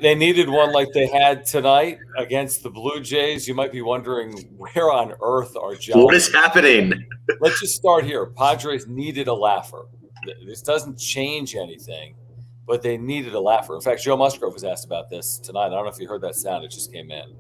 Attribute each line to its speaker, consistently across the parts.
Speaker 1: They needed one like they had tonight against the Blue Jays. You might be wondering, where on earth are John?
Speaker 2: What is happening?
Speaker 1: Let's just start here. Padres needed a laugher. This doesn't change anything, but they needed a laugher. In fact, Joe Musgrove was asked about this tonight. I don't know if you heard that sound. It just came in.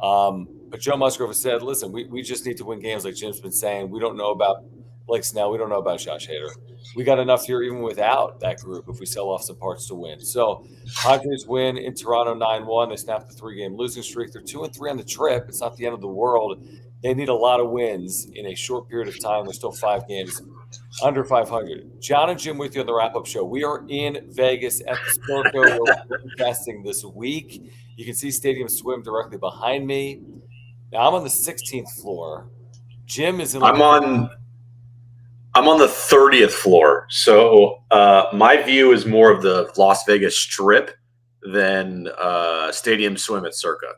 Speaker 1: But Joe Musgrove has said, listen, we just need to win games like Jim's been saying. We don't know about Blake Snell. We don't know about Josh Hader. We got enough here even without that group if we sell off some parts to win. So Padres win in Toronto 9-1. They snap the 3-game losing streak. They're 2-3 on the trip. It's not the end of the world. They need a lot of wins in a short period of time. There's still 5 games under 500. John and Jim with you on the wrap-up show. We are in Vegas at the Soto. We're broadcasting this week. You can see Stadium Swim directly behind me. Now I'm on the 16th floor. Jim is in.
Speaker 2: I'm on the 30th floor. So my view is more of the Las Vegas Strip than Stadium Swim at Circa.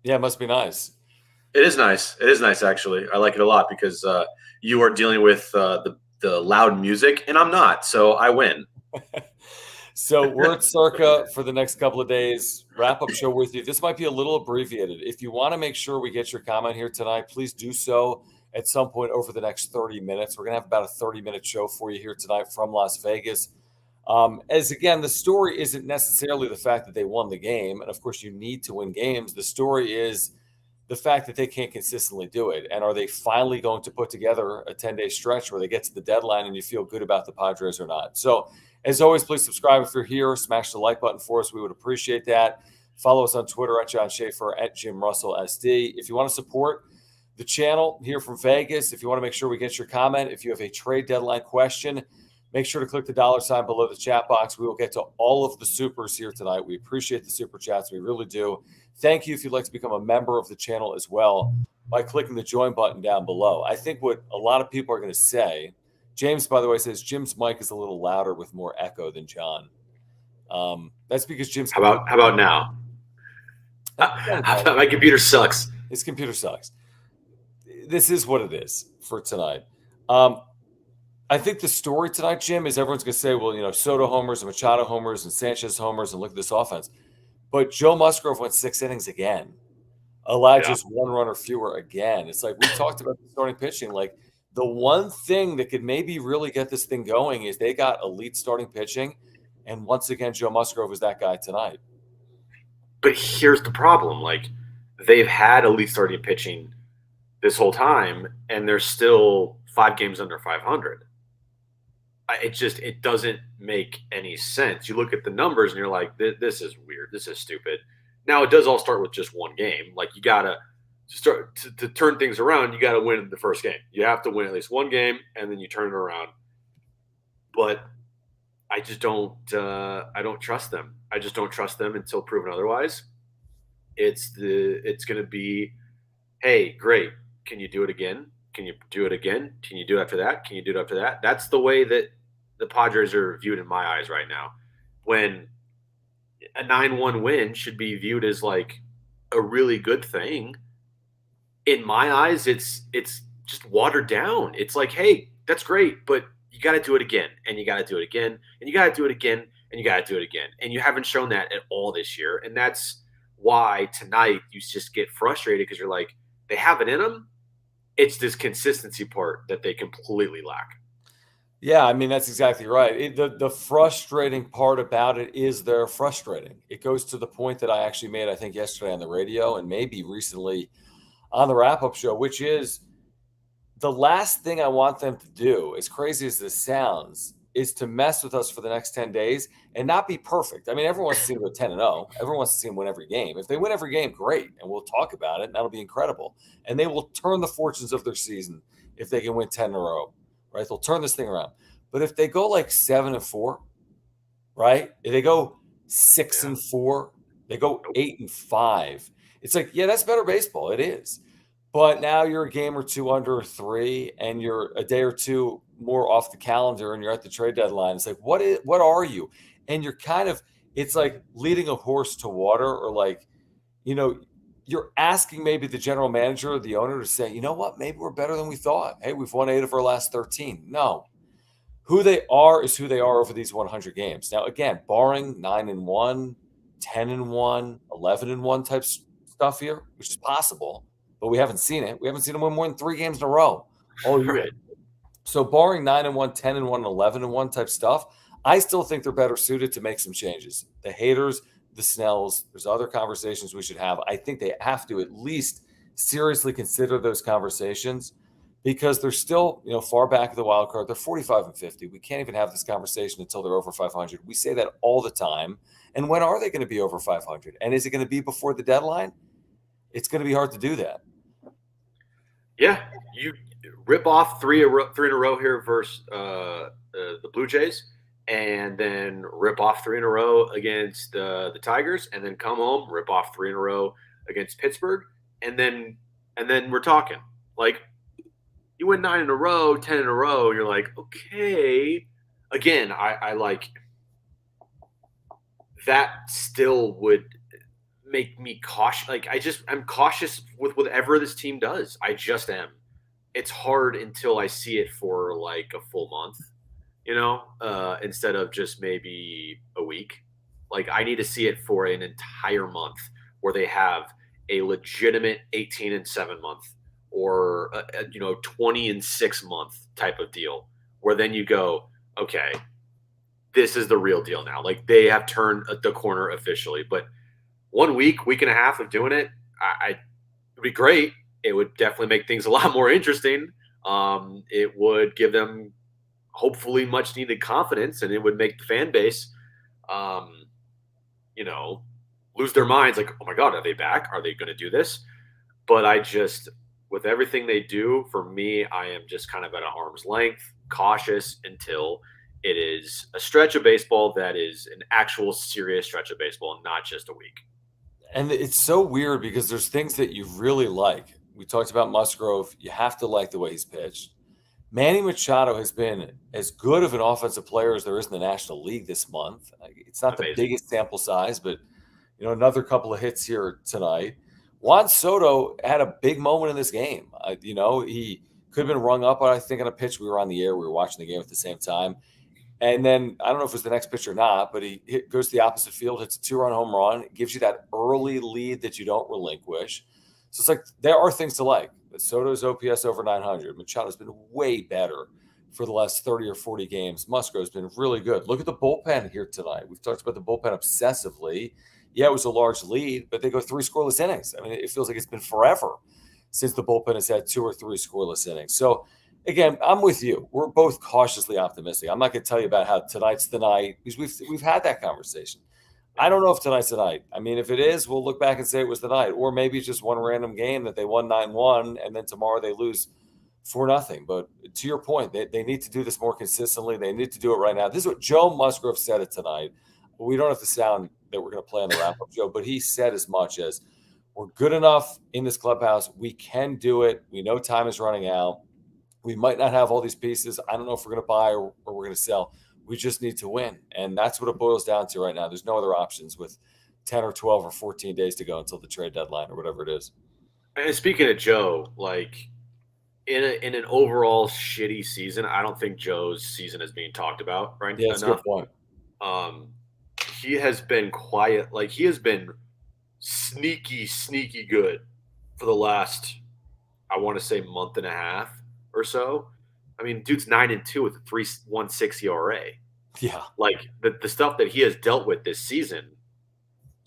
Speaker 1: Yeah, it must be nice.
Speaker 2: It is nice. It is nice, actually. I like it a lot because you are dealing with the loud music, and I'm not, so I win.
Speaker 1: So we're at Circa for the next couple of days. Wrap-up show with you. This might be a little abbreviated. If you want to make sure we get your comment here tonight, please do so at some point over the next 30 minutes. We're going to have about a 30-minute show for you here tonight from Las Vegas. As again, the story isn't necessarily the fact that they won the game, and of course you need to win games. The story is the fact that they can't consistently do it. And are they finally going to put together a 10-day stretch where they get to the deadline and you feel good about the Padres or not? So as always, please subscribe if you're here. Smash the like button for us. We would appreciate that. Follow us on Twitter at John Schaefer, at Jim Russell SD. If you want to support the channel here from Vegas, if you want to make sure we get your comment, if you have a trade deadline question, make sure to click the $ below the chat box. We will get to all of the supers here tonight. We appreciate the super chats. We really do. Thank you if you'd like to become a member of the channel as well by clicking the join button down below. I think what a lot of people are going to say, James, by the way, says Jim's mic is a little louder with more echo than John. That's because Jim's.
Speaker 2: How about now? My computer sucks.
Speaker 1: His computer sucks. This is what it is for tonight. I think the story tonight, Jim, is everyone's going to say, well, Soto homers and Machado homers and Sanchez homers, and look at this offense. But Joe Musgrove went 6 innings again, allowed just 1 run or fewer again. It's like we talked about the starting pitching. Like the one thing that could maybe really get this thing going is they got elite starting pitching. And once again, Joe Musgrove was that guy tonight.
Speaker 2: But here's the problem. Like they've had elite starting pitching this whole time, and they're still 5 games under 500. It doesn't make any sense. You look at the numbers and you're like, this is weird. This is stupid. Now it does all start with just one game. Like you gotta start to turn things around. You gotta win the first game. You have to win at least one game, and then you turn it around. But I just don't. I don't trust them. I just don't trust them until proven otherwise. It's going to be, hey, great. Can you do it again? Can you do it again? Can you do it after that? Can you do it after that? That's the way that the Padres are viewed in my eyes right now. When a 9-1 win should be viewed as like a really good thing, in my eyes, it's just watered down. It's like, hey, that's great, but you got to do it again, and you got to do it again, and you got to do it again, and you got to do it again. And you haven't shown that at all this year. And that's why tonight you just get frustrated because you're like, they have it in them. It's this consistency part that they completely lack.
Speaker 1: Yeah, I mean, that's exactly right. The frustrating part about it is they're frustrating. It goes to the point that I actually made, I think, yesterday on the radio and maybe recently on the wrap-up show, which is the last thing I want them to do, as crazy as this sounds, is to mess with us for the next 10 days and not be perfect. I mean, everyone wants to see them go 10-0. Everyone wants to see them win every game. If they win every game, great, and we'll talk about it, and that'll be incredible. And they will turn the fortunes of their season if they can win 10 in a row, right? They'll turn this thing around. But if they go like 7-4, right? If they go 6-4, they go 8-5. It's like, yeah, that's better baseball. It is. But now you're a game or two under 3, and you're a day or two more off the calendar, and you're at the trade deadline. It's like, what are you? And you're kind of, it's like leading a horse to water, or like, you're asking maybe the general manager or the owner to say, you know what, maybe we're better than we thought. Hey, we've won 8 of our last 13. No. Who they are is who they are over these 100 games. Now, again, barring 9-1, 10-1, 11-1 type stuff here, which is possible, but we haven't seen it. We haven't seen him win more than 3 games in a row all year.
Speaker 2: Right.
Speaker 1: So barring 9-1, 10-1, 11-1 type stuff, I still think they're better suited to make some changes. The haters, the Snells, there's other conversations we should have. I think they have to at least seriously consider those conversations because they're still, far back of the wild card. They're 45-50. We can't even have this conversation until they're over 500. We say that all the time. And when are they going to be over 500? And is it going to be before the deadline? It's going to be hard to do that.
Speaker 2: Yeah, you rip off three in a row here versus the Blue Jays, and then rip off 3 in a row against the Tigers, and then come home, rip off 3 in a row against Pittsburgh, and then we're talking. Like, you win 9 in a row, 10 in a row, and you're like, okay. Again, I like that. Still would make me cautious. Like, I'm cautious with whatever this team does. I just am. It's hard until I see it for like a full month, instead of just maybe a week. Like, I need to see it for an entire month where they have a legitimate 18-7 month or 20-6 month type of deal, where then you go, okay, this is the real deal now. Like, they have turned the corner officially. But 1 week, week and a half of doing it, it would be great. It would definitely make things a lot more interesting. It would give them hopefully much needed confidence, and it would make the fan base, lose their minds. Like, oh my God, are they back? Are they going to do this? But with everything they do, for me, I am just kind of at an arm's length, cautious until it is a stretch of baseball that is an actual serious stretch of baseball, not just a week.
Speaker 1: And it's so weird because there's things that you really like. We talked about Musgrove. You have to like the way he's pitched. Manny Machado has been as good of an offensive player as there is in the National League this month. It's not the biggest sample size, but another couple of hits here tonight. Juan Soto had a big moment in this game. He could have been rung up, I think, on a pitch. We were on the air. We were watching the game at the same time. And then I don't know if it was the next pitch or not, but he goes to the opposite field, hits a 2-run home run. It gives you that early lead that you don't relinquish. So it's like there are things to like. But Soto's OPS over 900. Machado's been way better for the last 30 or 40 games. Musgrove's been really good. Look at the bullpen here tonight. We've talked about the bullpen obsessively. Yeah, it was a large lead, but they go 3 scoreless innings. I mean, it feels like it's been forever since the bullpen has had 2 or 3 scoreless innings. So, again, I'm with you. We're both cautiously optimistic. I'm not going to tell you about how tonight's the night because we've had that conversation. I don't know if tonight's the night. I mean, if it is, we'll look back and say it was the night. Or maybe it's just one random game that they won 9-1 and then tomorrow they lose 4-0. But to your point, they need to do this more consistently. They need to do it right now. This is what Joe Musgrove said it tonight. We don't have the sound that we're going to play on the wrap-up show, but he said as much as we're good enough in this clubhouse. We can do it. We know time is running out. We might not have all these pieces. I don't know if we're going to buy or we're going to sell. We just need to win. And that's what it boils down to right now. There's no other options with 10 or 12 or 14 days to go until the trade deadline or whatever it is.
Speaker 2: And speaking of Joe, like in an overall shitty season, I don't think Joe's season is being talked about right
Speaker 1: Yeah, that's a good point.
Speaker 2: He has been quiet. Like, he has been sneaky good for the last, I want to say, month and a half or so. I mean, dude's 9-2 with a 3.16 ERA.
Speaker 1: Yeah.
Speaker 2: Like, the stuff that he has dealt with this season,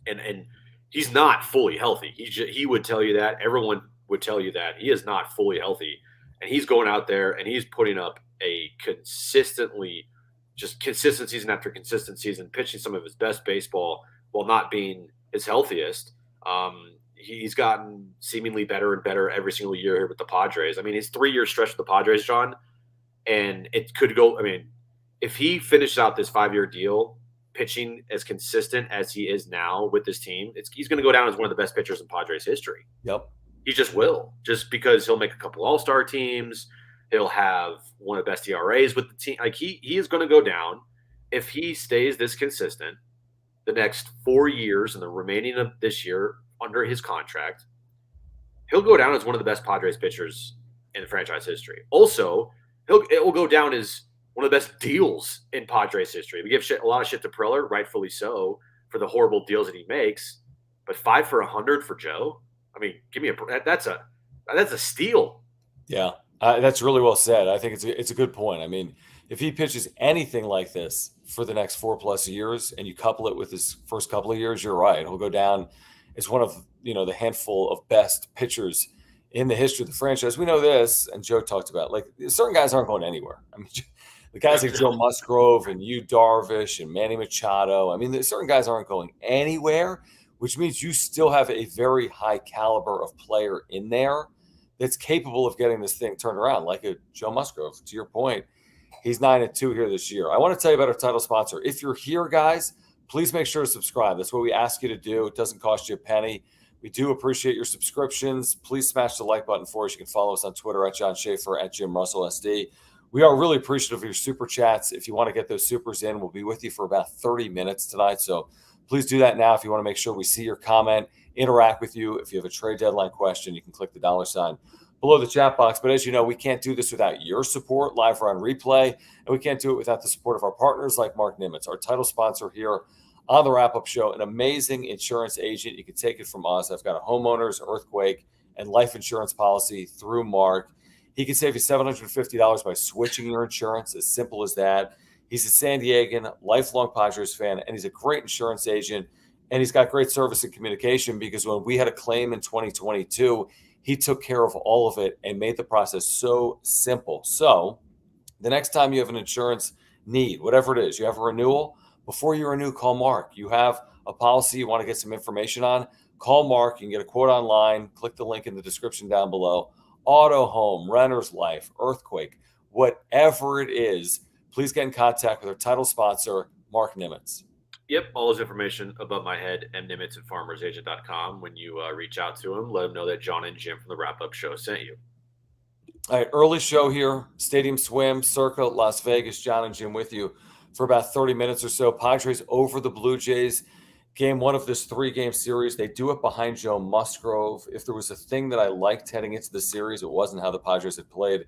Speaker 2: and he's not fully healthy. He would tell you that. Everyone would tell you that. He is not fully healthy. And he's going out there and he's putting up a consistent season after consistent season, pitching some of his best baseball while not being his healthiest. He's gotten seemingly better and better every single year here with the Padres. I mean, his 3-year stretch with the Padres, John, and it could go. I mean, if he finishes out this 5-year deal, pitching as consistent as he is now with this team, he's going to go down as one of the best pitchers in Padres history.
Speaker 1: Yep.
Speaker 2: He just will, just because he'll make a couple all-star teams. He'll have one of the best ERAs with the team. Like, he is going to go down if he stays this consistent the next 4 years and the remaining of this year under his contract. He'll go down as one of the best Padres pitchers in franchise history. Also, it will go down as one of the best deals in Padres history. We give a lot of shit to Preller, rightfully so, for the horrible deals that he makes, but 5 for 100 for Joe. I mean, give me that's a steal.
Speaker 1: Yeah, that's really well said. I think it's a good point. I mean, if he pitches anything like this for the next 4+ years, and you couple it with his first couple of years, you're right. He'll go down as one of the handful of best pitchers in the history of the franchise. We know this, and Joe talked about like certain guys aren't going anywhere. I mean, the guys like Joe Musgrove and Yu Darvish and Manny Machado. I mean, certain guys aren't going anywhere, which means you still have a very high caliber of player in there that's capable of getting this thing turned around, like a Joe Musgrove. To your point, he's 9-2 here this year. I want to tell you about our title sponsor. If you're here, guys, please make sure to subscribe. That's what we ask you to do. It doesn't cost you a penny. We do appreciate your subscriptions. Please smash the like button for us. You can follow us on Twitter at John Schaefer, at Jim Russell SD. We are really appreciative of your super chats. If you want to get those supers in, we'll be with you for about 30 minutes tonight. So please do that now if you want to make sure we see your comment, interact with you. If you have a trade deadline question, you can click the $ below the chat box. But as you know, we can't do this without your support live or on replay, and we can't do it without the support of our partners like Mark Nimitz, our title sponsor here on the Wrap-Up Show, an amazing insurance agent. You can take it from us. I've got a homeowners, earthquake, and life insurance policy through Mark. He can save you $750 by switching your insurance, as simple as that. He's a San Diegan, lifelong Padres fan, and he's a great insurance agent, and he's got great service and communication because when we had a claim in 2022, he took care of all of it and made the process so simple. So the next time you have an insurance need, whatever it is, you have a renewal, before you renew, call Mark. You have a policy you want to get some information on, call Mark. You can get a quote online. Click the link in the description down below. Auto, home, renter's life, earthquake, whatever it is, please get in contact with our title sponsor, Mark Nimitz.
Speaker 2: Yep, all his information above my head, mnimitz at farmersagent.com. When you reach out to him, let him know that John and Jim from the Wrap-Up Show sent you.
Speaker 1: All right, early show here, Stadium Swim, Circa, Las Vegas. John and Jim with you for about 30 minutes or so. Padres over the Blue Jays. Game one of this 3-game series. They do it behind Joe Musgrove. If there was a thing that I liked heading into the series, it wasn't how the Padres had played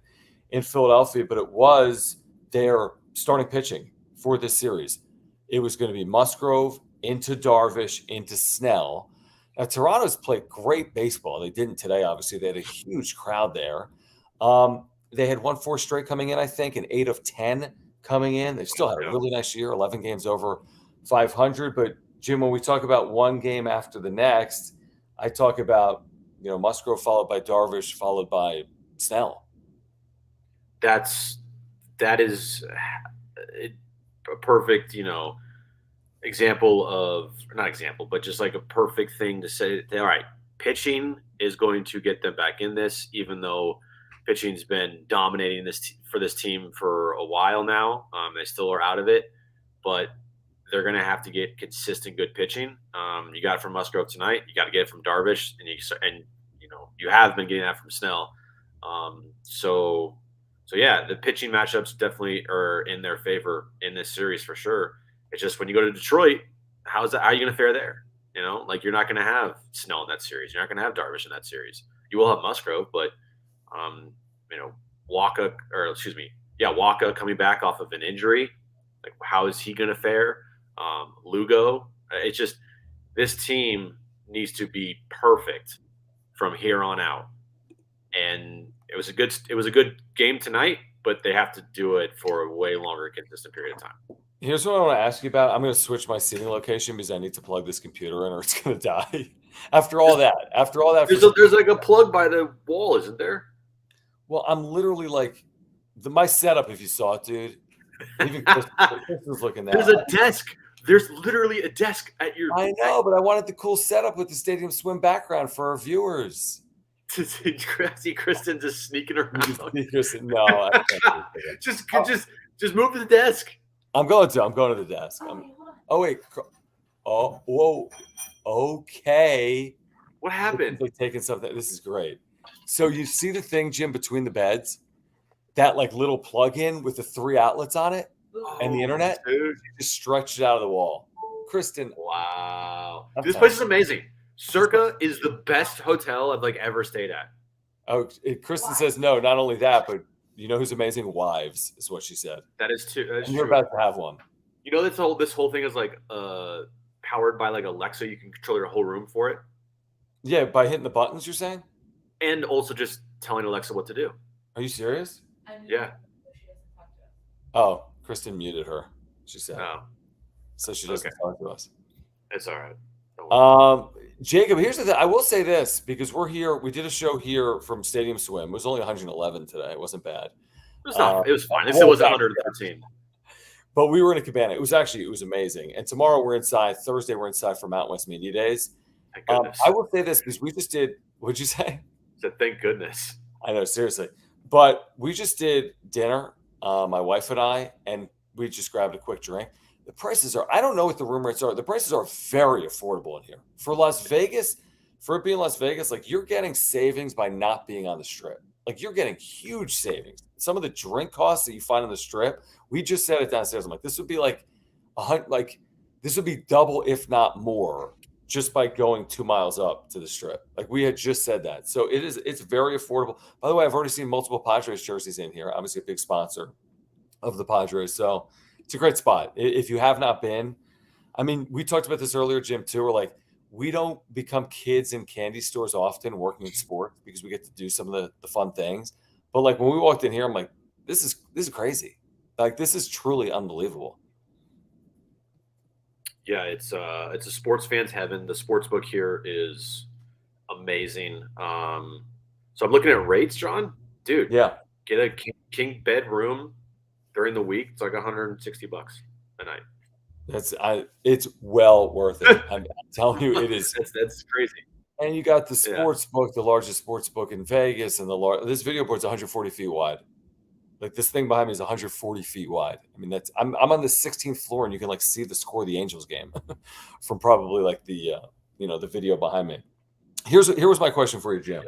Speaker 1: in Philadelphia, but it was their starting pitching for this series. It was going to be Musgrove into Darvish into Snell. Now, Toronto's played great baseball. They didn't today, obviously. They had a huge crowd there. They had won 4 straight coming in, I think, and 8 of 10 coming in. They still had a really nice year, 11 games over 500, but Jim, when we talk about one game after the next, I talk about, Musgrove followed by Darvish, followed by Snell.
Speaker 2: That is a perfect, example of, not example, but just like a perfect thing to say, all right, pitching is going to get them back in this, even though pitching's been dominating for this team for a while now. They still are out of it, but they're going to have to get consistent good pitching. You got it from Musgrove tonight. You got to get it from Darvish, and you have been getting that from Snell. So yeah, the pitching matchups definitely are in their favor in this series for sure. It's just when you go to Detroit, how are you going to fare there? You're not going to have Snell in that series. You're not going to have Darvish in that series. You will have Musgrove, but Waka coming back off of an injury. Like, how is he going to fare? Lugo. It's just this team needs to be perfect from here on out. And it was a good game tonight, but they have to do it for a way longer, consistent period of time.
Speaker 1: Here's what I want to ask you about. I'm going to switch my seating location because I need to plug this computer in or it's going to die. After all that,
Speaker 2: there's like a plug by the wall, isn't there?
Speaker 1: Well, I'm literally like my setup. If you saw it, dude. Even Kristen's looking at.
Speaker 2: There's a desk. There's literally a desk at your.
Speaker 1: I know, but I wanted the cool setup with the Stadium Swim background for our viewers.
Speaker 2: See Kristen just sneaking around.
Speaker 1: No, I can't.
Speaker 2: Just move to the desk.
Speaker 1: I'm going to the desk. Oh wait. Oh whoa. Okay.
Speaker 2: What happened?
Speaker 1: Like taking something. This is great. So you see the thing, Jim, between the beds, that like little plug-in with the 3 outlets on it and the internet,
Speaker 2: dude.
Speaker 1: Just stretched it out of the wall. Kristen,
Speaker 2: wow, this place is amazing. Circa is the best hotel I've ever stayed at.
Speaker 1: Oh, Kristen says no. Not only that, but you know who's amazing? Wives is what she said.
Speaker 2: That is too.
Speaker 1: And you're about to have one.
Speaker 2: This whole thing is like a powered by like Alexa. You can control your whole room for it,
Speaker 1: Yeah, by hitting the buttons, you're saying?
Speaker 2: and also just telling Alexa what to do.
Speaker 1: Are you serious?
Speaker 2: Yeah.
Speaker 1: Oh, Kristen muted her, she said.
Speaker 2: Oh,
Speaker 1: So she doesn't talk to us.
Speaker 2: it's all right.
Speaker 1: Jacob, here's the thing. I will say this because we're here. We did a show here from Stadium Swim. It was only 111 today. It wasn't bad.
Speaker 2: It was not. It was fine. If
Speaker 1: oh,
Speaker 2: it was
Speaker 1: God.
Speaker 2: 113.
Speaker 1: But we were in a cabana. It was amazing. And tomorrow we're inside. Thursday we're inside for Mountain West Media Days.
Speaker 2: Thank goodness.
Speaker 1: I will say this because we just did. What'd you say?
Speaker 2: I said, thank goodness.
Speaker 1: I know, seriously. But we just did dinner, my wife and I, and we just grabbed a quick drink. The prices are, I don't know what the room rates are. The prices are very affordable in here. For Las Vegas, for it being Las Vegas, like you're getting savings by not being on the strip. Like you're getting huge savings. Some of the drink costs that you find on the strip, we just said it downstairs. I'm like, this would be like this would be double, if not more, just by going 2 miles up to the strip. Like we had just said that. So it's very affordable. By the way, I've already seen multiple Padres jerseys in here. Obviously a big sponsor of the Padres. So it's a great spot. If you have not been, I mean, we talked about this earlier, Jim, too. We're like, we don't become kids in candy stores often working in sports because we get to do some of the fun things. But like when we walked in here, I'm like, this is crazy. Like this is truly unbelievable.
Speaker 2: Yeah, it's a sports fan's heaven. The sports book here is amazing. So I'm looking at rates, John. Dude,
Speaker 1: Yeah.
Speaker 2: get a king bedroom during the week. It's like $160 a night.
Speaker 1: It's well worth it. I'm telling you, it is.
Speaker 2: That's crazy.
Speaker 1: And you got the sports book, the largest sports book in Vegas, and this video board's 140 feet wide. Like this thing behind me is 140 feet wide. I mean, I'm on the 16th floor, and you can like see the score of the Angels game from probably like the the video behind me. Here was my question for you, Jim.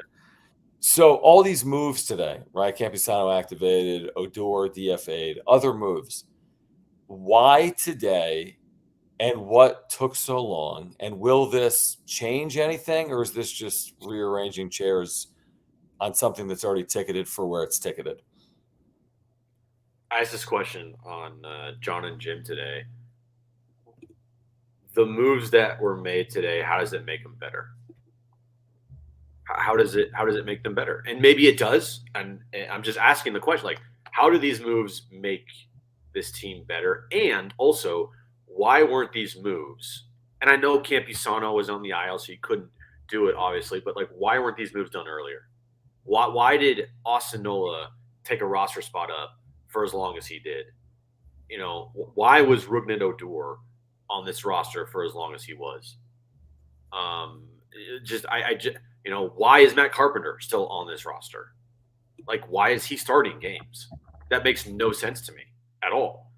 Speaker 1: So all these moves today, right? Campisano activated, Odor DFA'd, other moves. Why today, and what took so long? And will this change anything, or is this just rearranging chairs on something that's already ticketed for where it's ticketed?
Speaker 2: I asked this question on John and Jim today. The moves that were made today, how does it make them better? How does it make them better? And maybe it does. And I'm just asking the question, like, how do these moves make this team better? And also, why weren't these moves? And I know Campisano was on the IL, so he couldn't do it, obviously. But like, why weren't these moves done earlier? Why did Austin Nola take a roster spot up for as long as he did? You know, why was Rougned Odor on this roster for as long as he was? Why is Matt Carpenter still on this roster? Like, why is he starting games? That makes no sense to me at all.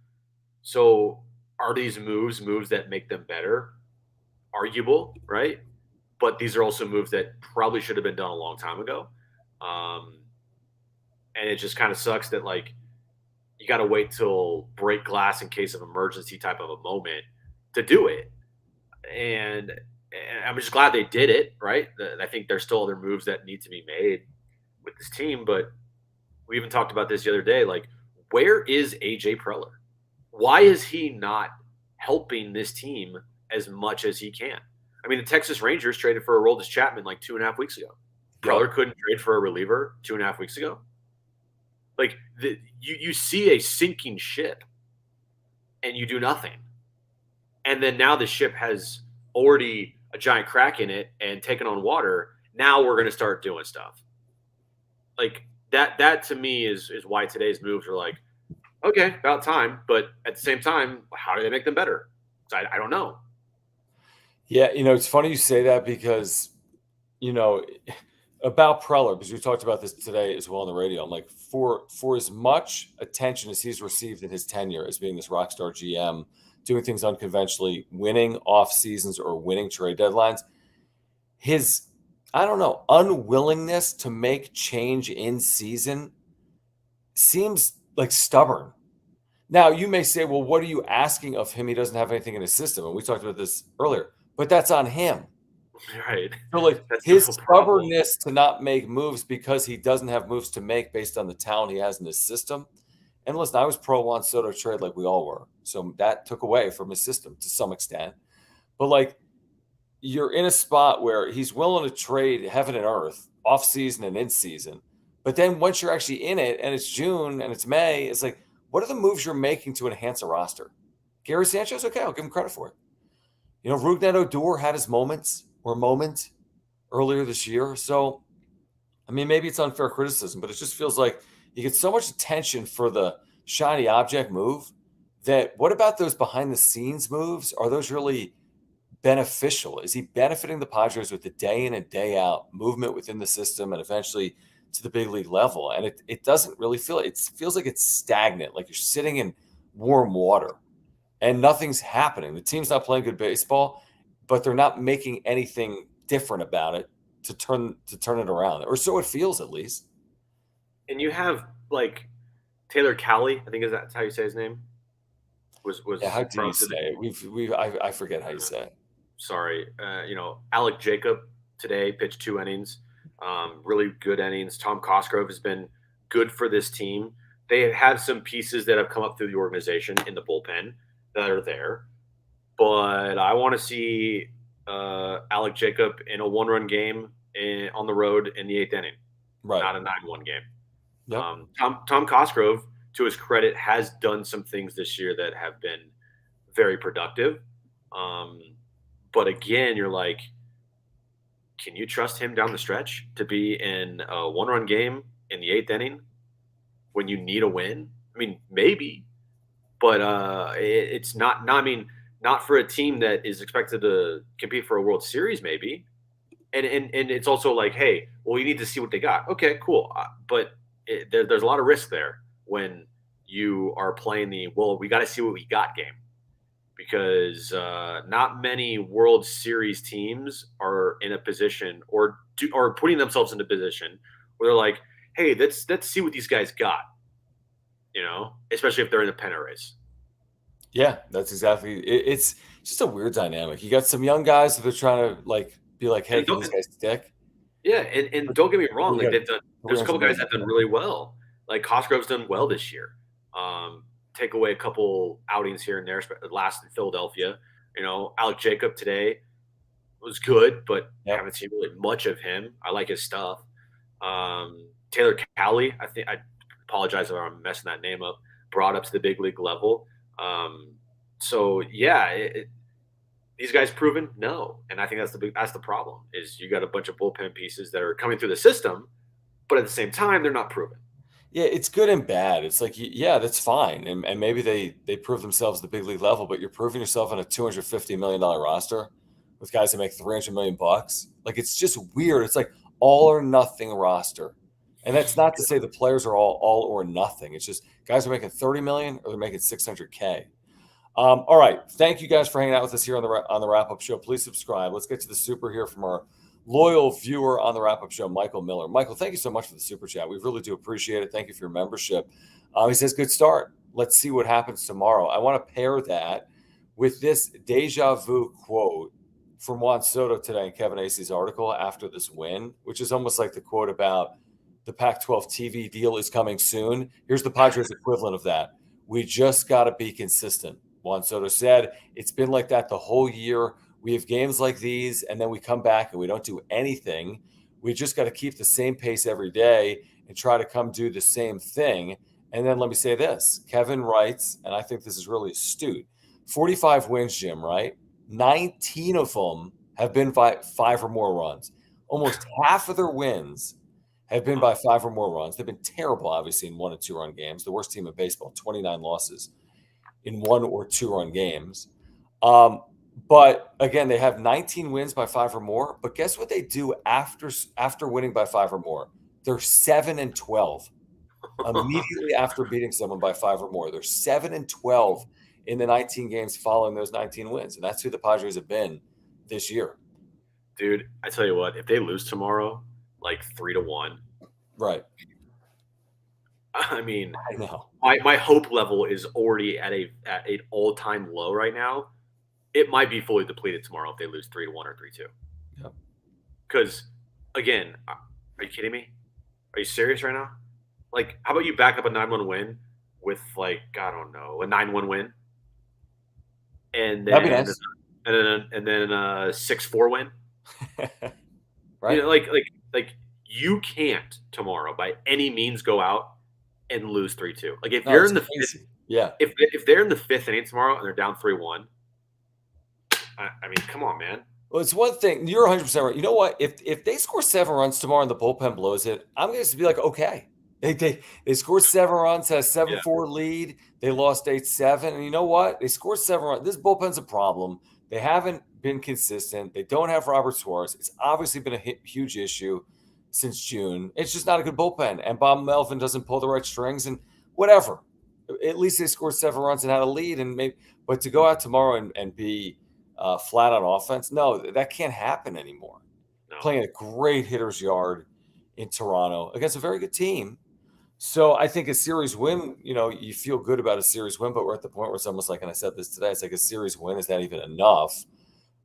Speaker 2: So are these moves that make them better? Arguable, right? But these are also moves that probably should have been done a long time ago. And it just kind of sucks that, like, you got to wait till break glass in case of emergency type of a moment to do it. And I'm just glad they did it, right? I think there's still other moves that need to be made with this team, but we even talked about this the other day. Like, where is AJ Preller? Why is he not helping this team as much as he can? I mean, the Texas Rangers traded for Aroldis Chapman like 2.5 weeks ago. Preller couldn't trade for a reliever 2.5 weeks ago. Like, you see a sinking ship and you do nothing. And then now the ship has already a giant crack in it and taken on water. Now we're going to start doing stuff. Like, that to me is why today's moves are like, okay, about time. But at the same time, how do they make them better? I don't know.
Speaker 1: Yeah, it's funny you say that because, about Preller, because we talked about this today as well on the radio. I'm like, for as much attention as he's received in his tenure as being this rock star GM, doing things unconventionally, winning off seasons or winning trade deadlines, his, unwillingness to make change in season seems like stubborn. Now, you may say, well, what are you asking of him? He doesn't have anything in his system. And we talked about this earlier, but that's on him.
Speaker 2: Right.
Speaker 1: So, like, his stubbornness to not make moves because he doesn't have moves to make based on the talent he has in his system. And listen, I was pro Juan Soto trade like we all were. So that took away from his system to some extent. But like you're in a spot where he's willing to trade heaven and earth, off season and in season. But then once you're actually in it and it's June and it's May, it's like, what are the moves you're making to enhance a roster? Gary Sanchez, okay, I'll give him credit for it. Rougned Odor had his moment earlier this year. So, I mean, maybe it's unfair criticism, but it just feels like you get so much attention for the shiny object move that what about those behind the scenes moves? Are those really beneficial? Is he benefiting the Padres with the day in and day out movement within the system and eventually to the big league level? And it doesn't really it feels like it's stagnant, like you're sitting in warm water and nothing's happening. The team's not playing good baseball, but they're not making anything different about it to turn it around, or so it feels at least.
Speaker 2: And you have like Taylor Cowley, I think is that's how you say his name. Was
Speaker 1: Yeah, how do you
Speaker 2: from
Speaker 1: say it? I forget how you say it.
Speaker 2: sorry, Alec Jacob today pitched 2 innings, really good innings. Tom Cosgrove has been good for this team. They have some pieces that have come up through the organization in the bullpen that are there, but I want to see Alec Jacob in a one-run game on the road in the 8th inning,
Speaker 1: Right.
Speaker 2: not a 9-1 game.
Speaker 1: Yep.
Speaker 2: Tom Cosgrove, to his credit, has done some things this year that have been very productive. But again, you're like, can you trust him down the stretch to be in a one-run game in the 8th inning when you need a win? I mean, maybe, but it's not. I mean, not for a team that is expected to compete for a World Series, maybe. And it's also like, hey, well, you need to see what they got. Okay, cool, but there's a lot of risk there when you are playing we got to see what we got game, because not many World Series teams are in a position or putting themselves in a position where they're like, hey, let's see what these guys got, especially if they're in a pennant race.
Speaker 1: Yeah, that's exactly it. It's just a weird dynamic. You got some young guys that are trying to be like, hey,
Speaker 2: And
Speaker 1: can these guys stick?
Speaker 2: yeah, and don't get me wrong, like
Speaker 1: got
Speaker 2: there's a couple
Speaker 1: 300
Speaker 2: guys
Speaker 1: million.
Speaker 2: that have done really well. Like Cosgrove's done well this year. Take away a couple outings here and there, last in Philadelphia. Alec Jacob today was good, but
Speaker 1: Yep.
Speaker 2: haven't seen really much of him. I like his stuff. Taylor Cowley, I apologize if I'm messing that name up, brought up to the big league level. So yeah, these guys proven? No. And I think that's the problem, is you got a bunch of bullpen pieces that are coming through the system, but at the same time, they're not proven.
Speaker 1: Yeah, it's good and bad. It's like, yeah, that's fine. And maybe they prove themselves at the big league level, but you're proving yourself on a $250 million roster with guys that make 300 million bucks. Like, it's just weird. It's like all or nothing roster. And that's not to say the players are all or nothing. It's just guys are making 30 million or they're making 600K. All right. Thank you guys for hanging out with us here on the wrap up show. Please subscribe. Let's get to the super here from our loyal viewer on the wrap up show, Michael Miller. Michael, thank you so much for the super chat. We really do appreciate it. Thank you for your membership. He says, good start. Let's see what happens tomorrow. I want to pair that with this deja vu quote from Juan Soto today in Kevin Acey's article after this win, which is almost like the quote about the Pac-12 TV deal is coming soon. Here's the Padres equivalent of that. We just got to be consistent. Juan Soto said, it's been like that the whole year. We have games like these, and then we come back and we don't do anything. We just got to keep the same pace every day and try to come do the same thing. And then let me say this. Kevin writes, and I think this is really astute, 45 wins, Jim, right? 19 of them have been by 5 or more runs. Almost half of their wins have been by 5 or more runs. They've been terrible, obviously, in 1 and 2 run games. The worst team in baseball, 29 losses in 1 or 2 run games. But again, they have 19 wins by 5 or more. But guess what they do after winning by 5 or more? They're 7 and 12 immediately after beating someone by 5 or more. They're 7 and 12 in the 19 games following those 19 wins, and that's who the Padres have been this year.
Speaker 2: Dude, I tell you what, if they lose tomorrow, like 3-1,
Speaker 1: right?
Speaker 2: I mean,
Speaker 1: I know
Speaker 2: my hope level is already at an all-time low right now. It might be fully depleted tomorrow if they lose 3-1 or 3-2.
Speaker 1: Yep.
Speaker 2: Because, again, are you kidding me? Are you serious right now? Like, how about you back up a 9-1 win with, like, I don't know, a 9-1 win? And then
Speaker 1: That'd be nice.
Speaker 2: and then 6-4 win.
Speaker 1: Right?
Speaker 2: Like you can't tomorrow by any means go out and lose 3-2. Like if
Speaker 1: No,
Speaker 2: you're
Speaker 1: it's
Speaker 2: in the fifth,
Speaker 1: crazy. Yeah.
Speaker 2: if they're in the fifth inning tomorrow and they're down 3-1, I mean, come on, man.
Speaker 1: Well, it's one thing. You're 100% right. You know what? If they score 7 runs tomorrow and the bullpen blows it, I'm going to be like, okay. They scored 7 runs, had a
Speaker 2: Yeah.
Speaker 1: 7-4 lead. They lost 8-7. And you know what? They scored 7 runs. This bullpen's a problem. They haven't been consistent. They don't have Robert Suarez. It's obviously been a huge issue since June. It's just not a good bullpen. And Bob Melvin doesn't pull the right strings and whatever. At least they scored 7 runs and had a lead. But to go out tomorrow and be flat on offense, no, that can't happen anymore.
Speaker 2: No.
Speaker 1: Playing a great hitter's yard in Toronto against a very good team. So I think a series win, you feel good about a series win, but we're at the point where it's almost like, and I said this today, it's like a series win is not even enough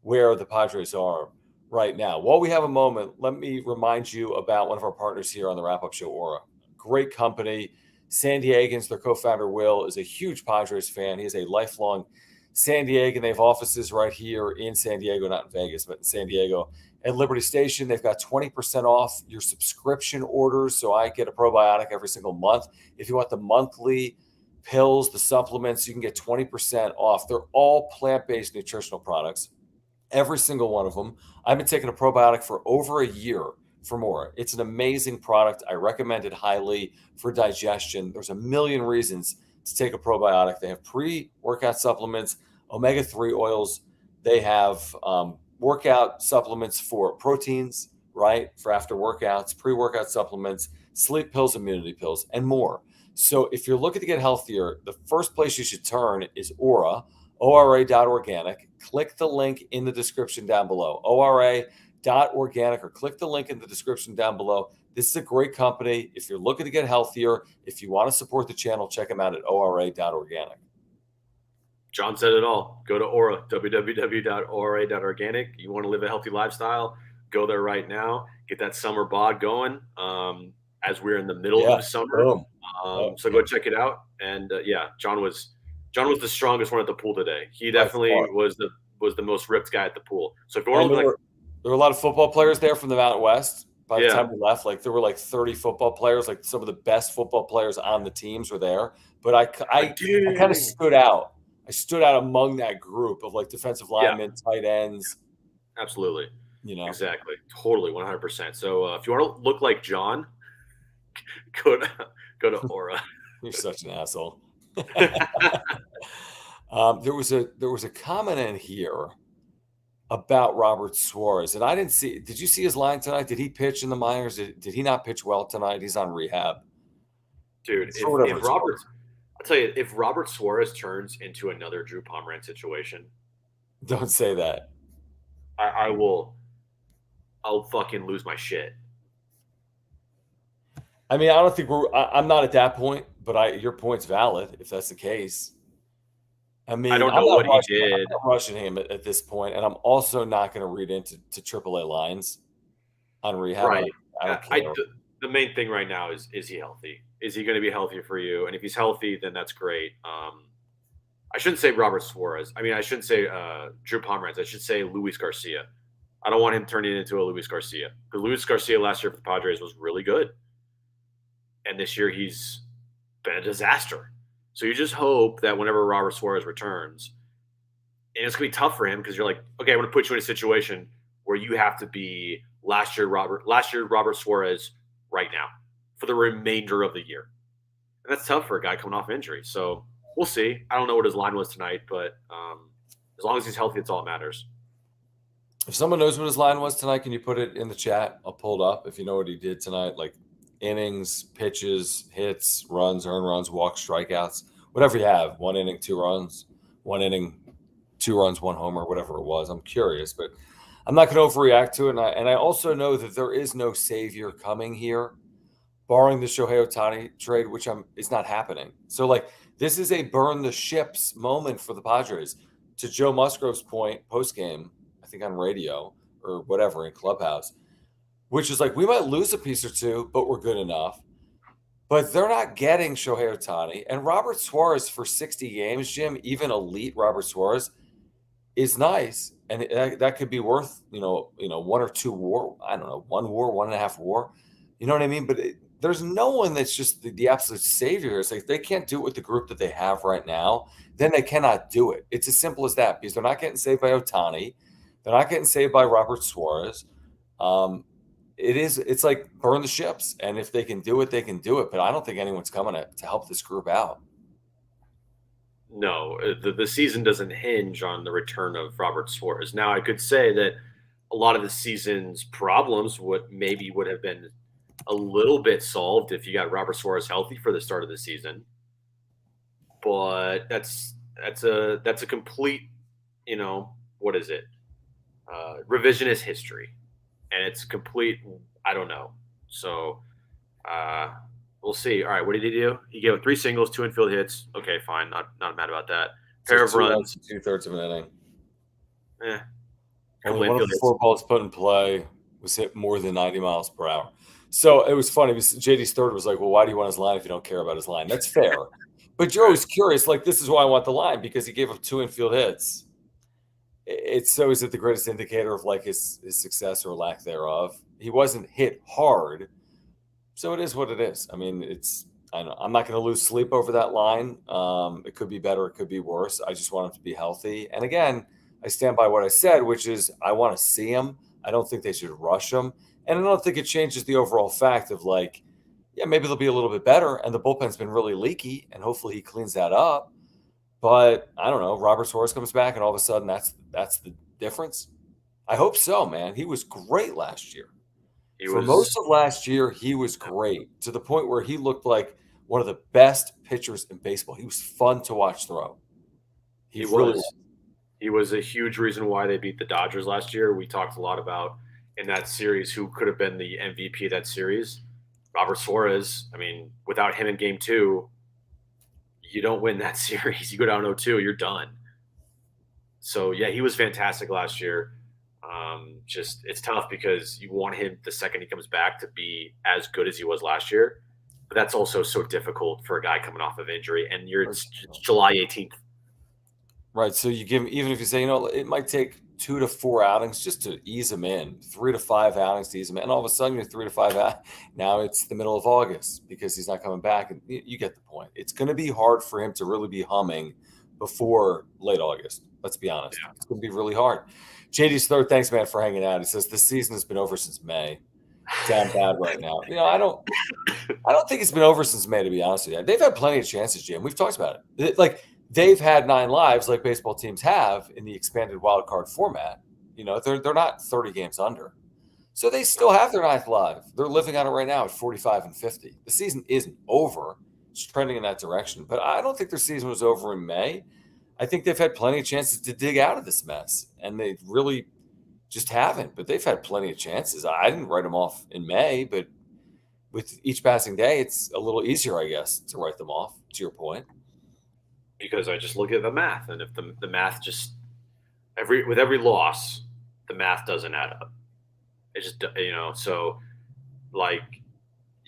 Speaker 1: where the Padres are right now. While we have a moment, let me remind you about one of our partners here on the Wrap Up Show, Aura. Great company. San Diegans, their co-founder Will, is a huge Padres fan. He is a lifelong San Diego. They have offices right here in San Diego, not in Vegas, but in San Diego. At Liberty Station, they've got 20% off your subscription orders. So I get a probiotic every single month. If you want the monthly pills, the supplements, you can get 20% off. They're all plant-based nutritional products, every single one of them. I've been taking a probiotic for over a year for more. It's an amazing product. I recommend it highly for digestion. There's a million reasons to take a probiotic. They have pre-workout supplements, omega-3 oils. They have workout supplements for proteins, right? For after workouts, pre-workout supplements, sleep pills, immunity pills, and more. So if you're looking to get healthier, the first place you should turn is Aura, ORA.organic. Click the link in the description down below, ORA.organic, or click the link in the description down below. This is a great company. If you're looking to get healthier, if you want to support the channel, check them out at ORA.organic.
Speaker 2: John said it all. Go to Aura, www.ora.organic. You want to live a healthy lifestyle, go there right now. Get that summer bod going as we're in the middle of the summer. So go check it out. And John was the strongest one at the pool today. He definitely was the most ripped guy at the pool. So if you want to
Speaker 1: there were a lot of football players there from the Mountain West. By the time we left, there were 30 football players. Some of the best football players on the teams were there. But I kind of stood out. I stood out among that group of defensive linemen, tight ends.
Speaker 2: Absolutely. Exactly. Totally. 100%. So if you want to look like John, go to Aura.
Speaker 1: You're such an asshole. There was a comment in here about Robert Suarez, and I didn't see. Did you see his line tonight? Did he pitch in the minors? Did he not pitch well tonight? He's on rehab.
Speaker 2: Dude, if Robert, I'll tell you, if Robert Suarez turns into another Drew Pomeranz situation,
Speaker 1: don't say that.
Speaker 2: I will. I'll fucking lose my shit.
Speaker 1: I mean, I don't think I'm not at that point, but your point's valid if that's the case. I mean,
Speaker 2: I don't know what he did.
Speaker 1: I'm not rushing him at this point, and I'm also not going to read into AAA lines on rehab.
Speaker 2: Right.
Speaker 1: I don't care.
Speaker 2: The main thing right now is he healthy? Is he going to be healthy for you? And if he's healthy, then that's great. I shouldn't say Robert Suarez. I mean, I shouldn't say Drew Pomeranz. I should say Luis Garcia. I don't want him turning into a Luis Garcia. Because Luis Garcia last year for the Padres was really good. And this year he's been a disaster. So you just hope that whenever Robert Suarez returns, and it's going to be tough for him because you're like, okay, I'm going to put you in a situation where you have to be last year Robert Suarez right now for the remainder of the year. And that's tough for a guy coming off injury. So we'll see. I don't know what his line was tonight, but as long as he's healthy, it's all that matters.
Speaker 1: If someone knows what his line was tonight, can you put it in the chat? I'll pull it up. If you know what he did tonight, innings, pitches, hits, runs, earned runs, walks, strikeouts, whatever you have. 1 inning, 2 runs, 1 inning, 2 runs, 1 homer, whatever it was. I'm curious, but I'm not going to overreact to it. And I also know that there is no savior coming here, barring the Shohei Ohtani trade, which it's not happening. So this is a burn the ships moment for the Padres. To Joe Musgrove's point, post-game, I think on radio or whatever in Clubhouse, which is we might lose a piece or two, but we're good enough. But they're not getting Shohei Ohtani. And Robert Suarez for 60 games, Jim, even elite Robert Suarez, is nice, and that could be worth one or two WAR. I don't know, one WAR, 1.5 WAR. You know what I mean? But there's no one that's just the absolute savior. It's like if they can't do it with the group that they have right now, then they cannot do it. It's as simple as that because they're not getting saved by Ohtani. They're not getting saved by Robert Suarez. It's like burn the ships. And if they can do it, they can do it. But I don't think anyone's coming to help this group out.
Speaker 2: No, the season doesn't hinge on the return of Robert Suarez. Now, I could say that a lot of the season's problems would have been a little bit solved if you got Robert Suarez healthy for the start of the season. But that's a complete, what is it? Revisionist history, and it's complete. I don't know. So we'll see. All right, what did he do? He gave up 3 singles, 2 infield hits. Okay, fine. Not mad about that. Pair of runs,
Speaker 1: 2/3 of an inning.
Speaker 2: Only
Speaker 1: one of the 4 balls put in play was hit more than 90 miles per hour. So it was funny. JD's third was like, well, why do you want his line if you don't care about his line? That's fair. But you're always curious, like, this is why I want the line, because he gave up 2 infield hits. Is it the greatest indicator of like his success or lack thereof? He wasn't hit hard. So it is what it is. I mean, I'm not going to lose sleep over that line. It could be better. It could be worse. I just want him to be healthy. And again, I stand by what I said, which is I want to see him. I don't think they should rush him. And I don't think it changes the overall fact of like, yeah, maybe they'll be a little bit better. And the bullpen's been really leaky, and hopefully he cleans that up. But I don't know. Robert Suarez comes back, and all of a sudden that's the difference. I hope so, man. He was great last year. For most of last year, he was great to the point where he looked like one of the best pitchers in baseball. He was fun to watch throw.
Speaker 2: He was. He was a huge reason why they beat the Dodgers last year. We talked a lot about in that series who could have been the MVP of that series. Robert Suarez. I mean, without him in Game 2, you don't win that series. You go down 0-2, you're done. So, yeah, he was fantastic last year. Just it's tough because you want him the second he comes back to be as good as he was last year. But that's also so difficult for a guy coming off of injury. And it's July 18th.
Speaker 1: Right. So you give him, even if you say, it might take 2 to 4 outings just to ease him in, 3 to 5 outings to ease him in. And all of a sudden you're 3 to 5 out. Now it's the middle of August because he's not coming back. And you get the point. It's going to be hard for him to really be humming before late August. Let's be honest. Yeah. It's going to be really hard. JD's third, thanks, man, for hanging out. He says this season has been over since May. Down bad right now. I don't think it's been over since May, to be honest with you. They've had plenty of chances, Jim. We've talked about it. They've had 9 lives like baseball teams have in the expanded wild card format. They're not 30 games under. So they still have their 9th live. They're living on it right now at 45 and 50. The season isn't over. It's trending in that direction. But I don't think their season was over in May. I think they've had plenty of chances to dig out of this mess, and they really just haven't. But they've had plenty of chances. I didn't write them off in May, but with each passing day, it's a little easier, I guess, to write them off, to your point.
Speaker 2: Because I just look at the math, and if the math just with every loss, the math doesn't add up. It just so like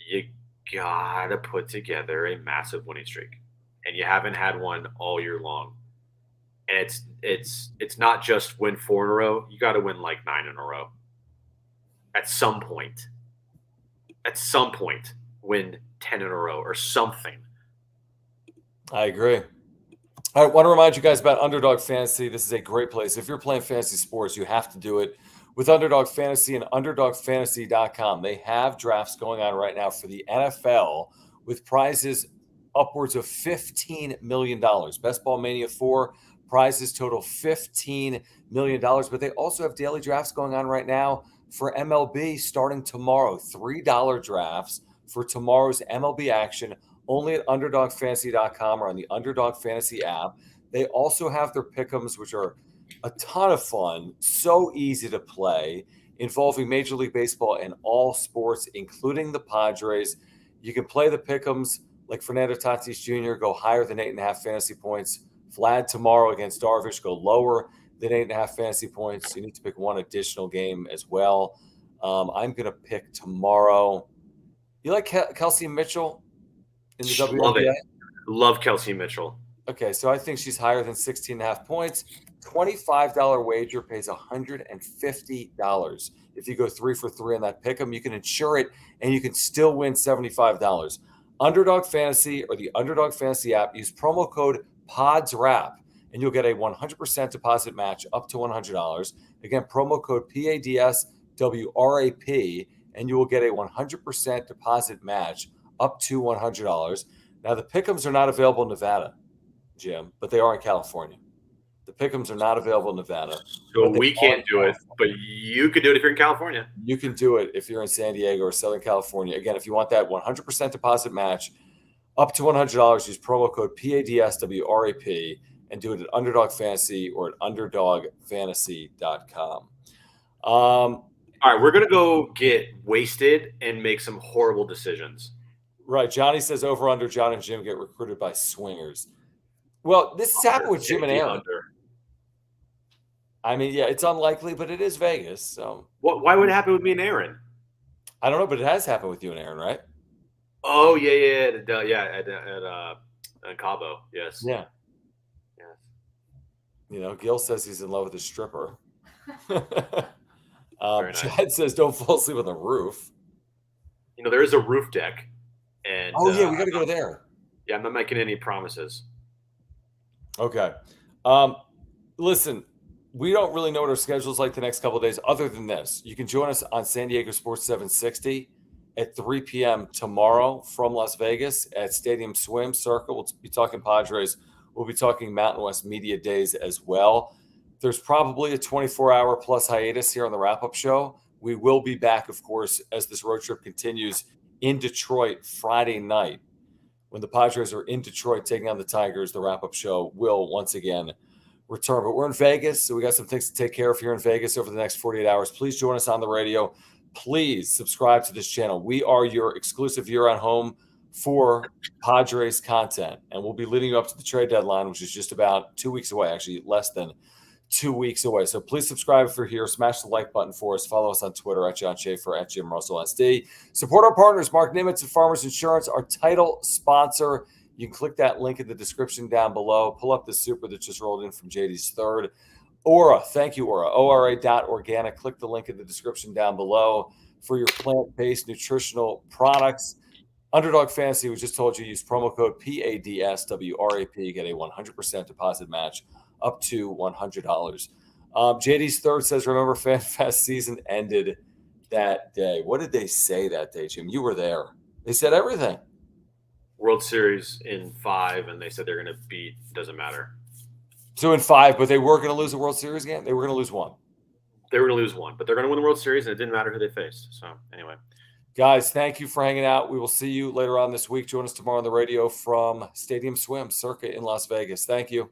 Speaker 2: you gotta put together a massive winning streak, and you haven't had one all year long. And it's not just win 4 in a row. You got to win like 9 in a row. At some point, win 10 in a row or something.
Speaker 1: I agree. I want to remind you guys about Underdog Fantasy. This is a great place. If you're playing fantasy sports, you have to do it with Underdog Fantasy and UnderdogFantasy.com. They have drafts going on right now for the NFL with prizes upwards of $15 million. Best Ball Mania 4 prizes total $15 million. But they also have daily drafts going on right now for MLB starting tomorrow. $3 drafts for tomorrow's MLB action only at UnderdogFantasy.com or on the Underdog Fantasy app. They also have their pick'ems, which are a ton of fun, so easy to play, involving Major League Baseball and all sports, including the Padres. You can play the pick'ems like Fernando Tatis Jr., go higher than 8.5 fantasy points. Vlad tomorrow against Darvish, go lower than 8.5 fantasy points. You need to pick one additional game as well. I'm going to pick tomorrow. You like Kelsey Mitchell in the WNBA?
Speaker 2: Love Kelsey Mitchell.
Speaker 1: Okay, so I think she's higher than 16.5 points. $25 wager pays $150. If you go 3 for 3 on that pick'em, you can insure it and you can still win $75. Underdog Fantasy or the Underdog Fantasy app, use promo code PODSWRAP and you'll get a 100% deposit match up to $100. Again, promo code PADSWRAP and you will get a 100% deposit match up to $100. Now, the pick'ems are not available in Nevada, Jim, but they are in California. The pick'ems are not available in Nevada.
Speaker 2: So we can't do it, but you could do it if you're in California.
Speaker 1: You can do it if you're in San Diego or Southern California. Again, if you want that 100% deposit match up to $100, use promo code PADSWRAP and do it at Underdog Fantasy or at UnderdogFantasy.com.
Speaker 2: All right, we're going to go get wasted and make some horrible decisions.
Speaker 1: Right. Johnny says over under John and Jim get recruited by swingers. Well, this has happened with Jim and Aaron. I mean, yeah, it's unlikely, but it is Vegas. So
Speaker 2: why would it happen with me and Aaron?
Speaker 1: I don't know, but it has happened with you and Aaron, right?
Speaker 2: Oh, yeah, at Cabo, yes.
Speaker 1: Yeah. Gil says he's in love with his stripper. Nice. Chad says don't fall asleep on the roof.
Speaker 2: There is a roof deck. And
Speaker 1: we got to go there.
Speaker 2: Yeah, I'm not making any promises.
Speaker 1: Okay. Listen, we don't really know what our schedule is like the next couple of days other than this. You can join us on San Diego Sports 760 at 3 p.m. tomorrow from Las Vegas at Stadium Swim Circle. We'll be talking Padres. We'll be talking Mountain West Media Days as well. There's probably a 24-hour plus hiatus here on the wrap-up show. We will be back, of course, as this road trip continues in Detroit Friday night. When the Padres are in Detroit taking on the Tigers, the wrap-up show will once again return. But we're in Vegas, so we got some things to take care of here in Vegas over the next 48 hours. Please join us on the radio. Please subscribe to this channel. We are your exclusive year-round home for Padres content, and we'll be leading you up to the trade deadline, which is just about 2 weeks away, actually less than 2 weeks away. So please subscribe if you're here. Smash the like button for us. Follow us on Twitter at John Schaefer, at Jim Russell SD. Support our partners, Mark Nimitz of Farmers Insurance, our title sponsor. You can click that link in the description down below. Pull up the super that just rolled in from JD's third. Aura, thank you, Aura. ORA.organic. Click the link in the description down below for your plant-based nutritional products. Underdog Fantasy, we just told you, use promo code PADSWRAP. Get a 100% deposit match up to $100. JD's third says, remember, FanFest season ended that day. What did they say that day, Jim? You were there. They said everything.
Speaker 2: World Series in 5, and they said they're going to beat, doesn't matter.
Speaker 1: So in 5, but they were going to lose the World Series game? They were going to lose one.
Speaker 2: They were going to lose one, but they're going to win the World Series, and it didn't matter who they faced. So anyway.
Speaker 1: Guys, thank you for hanging out. We will see you later on this week. Join us tomorrow on the radio from Stadium Swim Circa in Las Vegas. Thank you.